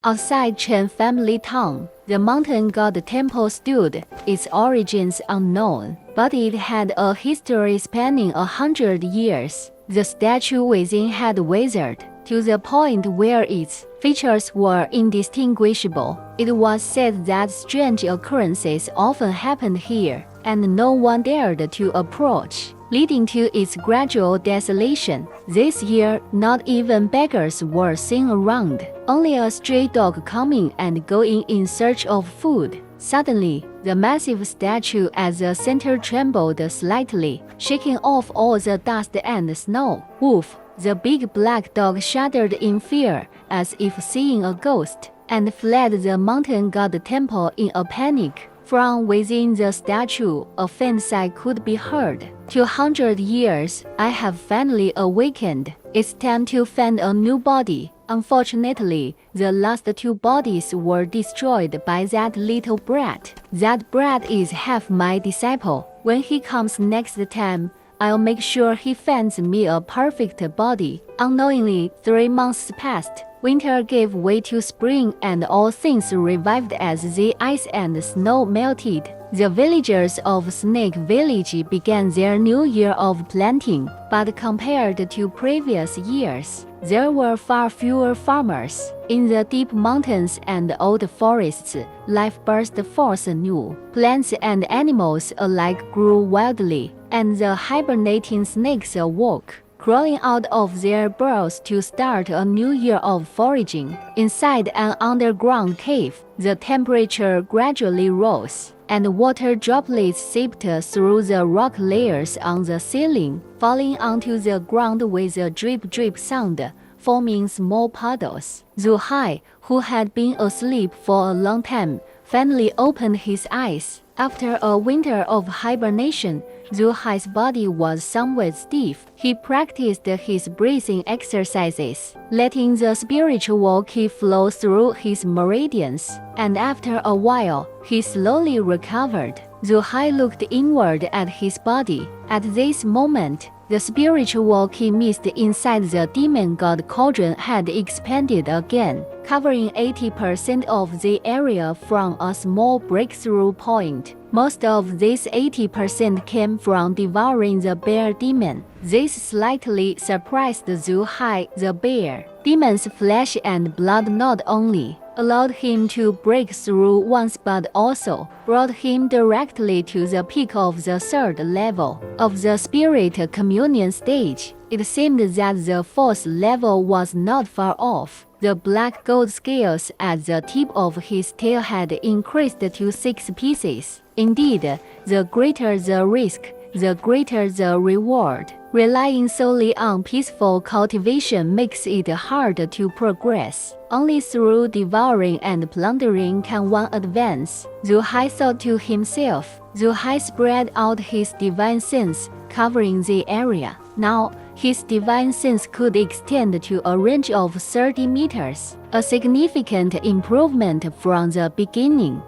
Outside Chen Family Town, the mountain god temple stood, its origins unknown, but it had a history spanning 100 years. The statue within had withered, to the point where its features were indistinguishable. It was said that strange occurrences often happened here, and no one dared to approach, leading to its gradual desolation. This year, not even beggars were seen around, only a stray dog coming and going in search of food. Suddenly, the massive statue at the center trembled slightly, shaking off all the dust and snow. Woof, the big black dog, shuddered in fear, as if seeing a ghost, and fled the mountain god temple in a panic. From within the statue, a faint sigh could be heard. 200 years, I have finally awakened. It's time to find a new body. Unfortunately, the last two bodies were destroyed by that little brat. That brat is half my disciple. When he comes next time, I'll make sure he finds me a perfect body. Unknowingly, 3 months passed. Winter gave way to spring and all things revived as the ice and snow melted. The villagers of Snake Village began their new year of planting, but compared to previous years, there were far fewer farmers. In the deep mountains and old forests, life burst forth anew. Plants and animals alike grew wildly, and the hibernating snakes awoke, crawling out of their burrows to start a new year of foraging. Inside an underground cave, the temperature gradually rose, and water droplets seeped through the rock layers on the ceiling, falling onto the ground with a drip-drip sound, forming small puddles. Zuhai, who had been asleep for a long time, finally opened his eyes. After a winter of hibernation, Zuhai's body was somewhat stiff. He practiced his breathing exercises, letting the spiritual ki flow through his meridians, and after a while, he slowly recovered. Zuhai looked inward at his body. At this moment, the spiritual ki mist inside the demon god cauldron had expanded again, covering 80% of the area from a small breakthrough point. Most of this 80% came from devouring the bear demon. This slightly surprised Zuhai the bear. Demon's flesh and blood not only allowed him to break through once but also brought him directly to the peak of the 3rd level of the spirit communion stage. It seemed that the 4th level was not far off. The black gold scales at the tip of his tail had increased to 6 pieces. Indeed, the greater the risk, the greater the reward. Relying solely on peaceful cultivation makes it hard to progress. Only through devouring and plundering can one advance. Zuhai thought to himself. Zuhai spread out his divine sense, covering the area. Now, his divine sense could extend to a range of 30 meters, a significant improvement from the beginning.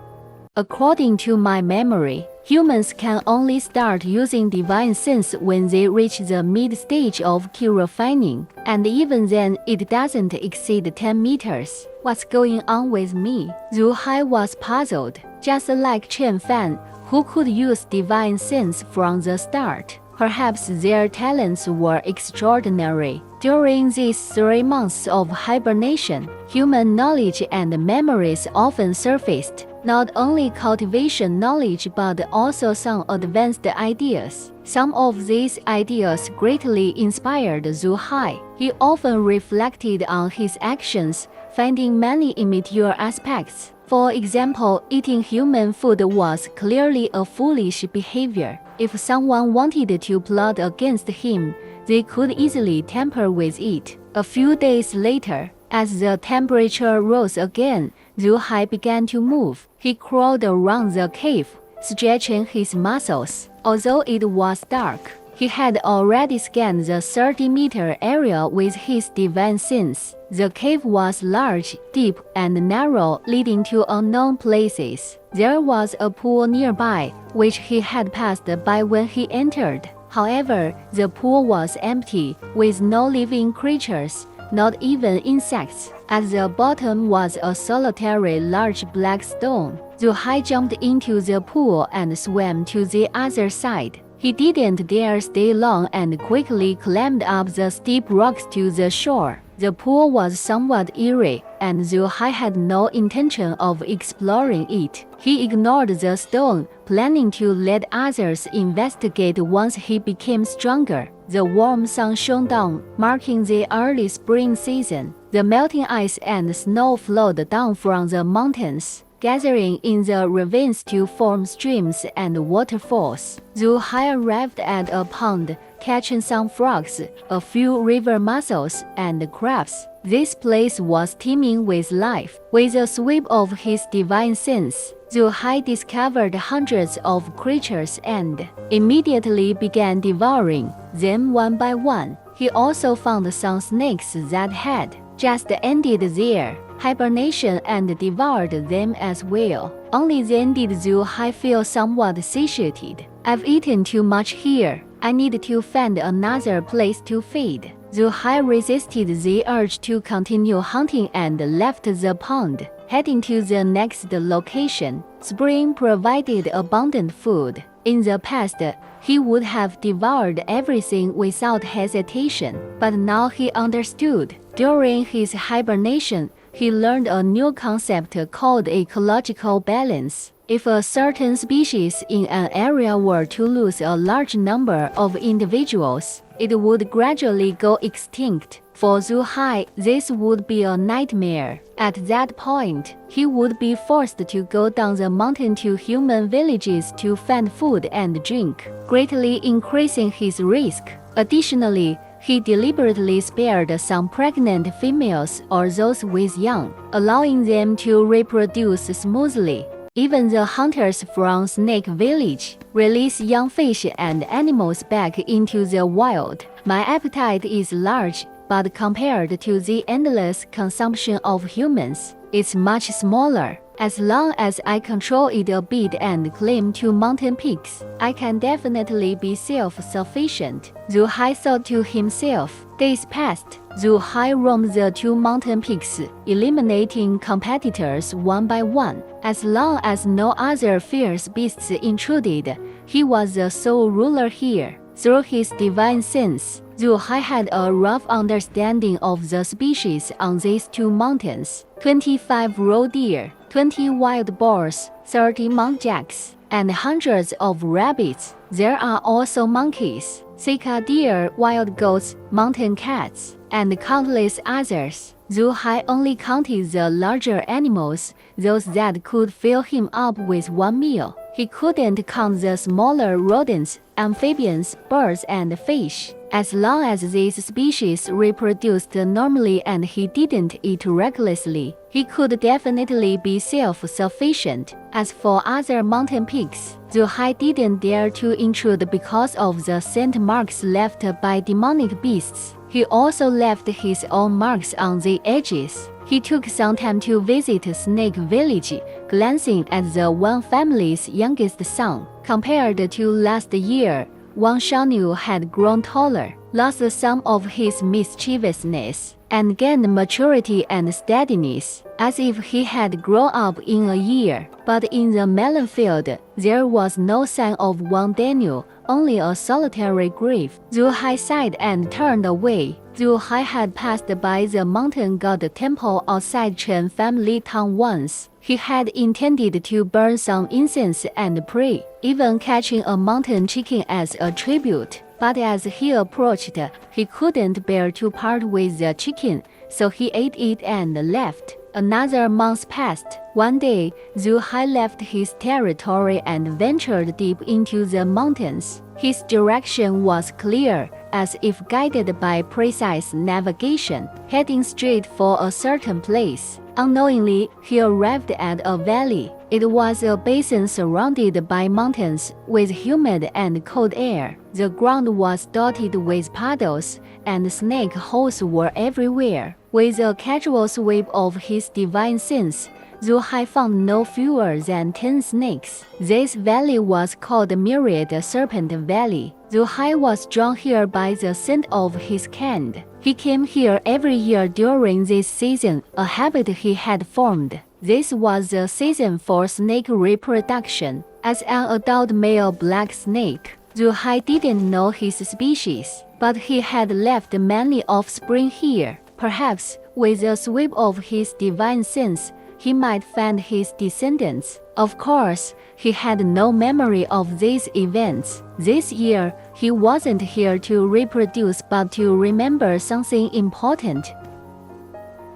According to my memory, humans can only start using divine sense when they reach the mid-stage of ki refining, and even then it doesn't exceed 10 meters. What's going on with me? Zuhai was puzzled, just like Chen Fan, who could use divine sense from the start. Perhaps their talents were extraordinary. During these 3 months of hibernation, human knowledge and memories often surfaced. Not only cultivation knowledge but also some advanced ideas. Some of these ideas greatly inspired Zuhai. He often reflected on his actions, finding many immature aspects. For example, eating human food was clearly a foolish behavior. If someone wanted to plot against him, they could easily tamper with it. A few days later, as the temperature rose again, Zuhai began to move. He crawled around the cave, stretching his muscles. Although it was dark, he had already scanned the 30-meter area with his divine sense. The cave was large, deep, and narrow, leading to unknown places. There was a pool nearby, which he had passed by when he entered. However, the pool was empty, with no living creatures. not even insects. At the bottom was a solitary large black stone. Zhu Hai jumped into the pool and swam to the other side. He didn't dare stay long and quickly climbed up the steep rocks to the shore. The pool was somewhat eerie, and Zhu Hai had no intention of exploring it. He ignored the stone, planning to let others investigate once he became stronger. The warm sun shone down, marking the early spring season. The melting ice and snow flowed down from the mountains, gathering in the ravines to form streams and waterfalls. Zhu Hai arrived at a pond, catching some frogs, a few river mussels, and crabs. This place was teeming with life. With a sweep of his divine sense, Zhu Hai discovered hundreds of creatures and immediately began devouring them one by one. He also found some snakes that had just ended their hibernation and devoured them as well. Only then did Zhu Hai feel somewhat satiated. "I've eaten too much here. I need to find another place to feed." Zhu Hai resisted the urge to continue hunting and left the pond, heading to the next location. Spring provided abundant food. In the past, he would have devoured everything without hesitation, but now he understood. During his hibernation, he learned a new concept called ecological balance. If a certain species in an area were to lose a large number of individuals, it would gradually go extinct. For Zhu Hai, this would be a nightmare. At that point, he would be forced to go down the mountain to human villages to find food and drink, greatly increasing his risk. Additionally, he deliberately spared some pregnant females or those with young, allowing them to reproduce smoothly. Even the hunters from Snake Village release young fish and animals back into the wild. My appetite is large, but compared to the endless consumption of humans, it's much smaller. As long as I control it a bit and climb to mountain peaks, I can definitely be self-sufficient, Zhu Hai thought to himself. Days passed. Zhu Hai roamed the two mountain peaks, eliminating competitors one by one. As long as no other fierce beasts intruded, he was the sole ruler here. Through his divine sense, Zhu Hai had a rough understanding of the species on these two mountains: 25 roe deer, 20 wild boars, 30 muntjacs, and hundreds of rabbits. There are also monkeys, sika deer, wild goats, mountain cats, and countless others. Zhu Hai only counted the larger animals, those that could fill him up with one meal. He couldn't count the smaller rodents, amphibians, birds, and fish. As long as these species reproduced normally and he didn't eat recklessly, he could definitely be self-sufficient. As for other mountain peaks, Zhu Hai didn't dare to intrude because of the scent marks left by demonic beasts. He also left his own marks on the edges. He took some time to visit Snake Village, glancing at the Wang family's youngest son. Compared to last year, Wang Xiaoniu had grown taller, lost some of his mischievousness, and gained maturity and steadiness, as if he had grown up in a year. But in the melon field, there was no sign of Wang Daniel, only a solitary grave. Zhu Hai sighed and turned away. Zhu Hai had passed by the mountain god temple outside Chen Family Town once. He had intended to burn some incense and pray, even catching a mountain chicken as a tribute. But as he approached, he couldn't bear to part with the chicken, so he ate it and left. Another month passed. One day, Zhu Hai left his territory and ventured deep into the mountains. His direction was clear, as if guided by precise navigation, heading straight for a certain place. Unknowingly, he arrived at a valley. It was a basin surrounded by mountains, with humid and cold air. The ground was dotted with puddles, and snake holes were everywhere. With a casual sweep of his divine sense, Zhu Hai found no fewer than 10 snakes. This valley was called Myriad Serpent Valley. Zhu Hai was drawn here by the scent of his kind. He came here every year during this season, a habit he had formed. This was the season for snake reproduction. As an adult male black snake, Zuhai didn't know his species, but he had left many offspring here. Perhaps, with a sweep of his divine sense, he might find his descendants. Of course, he had no memory of these events. This year, he wasn't here to reproduce but to remember something important.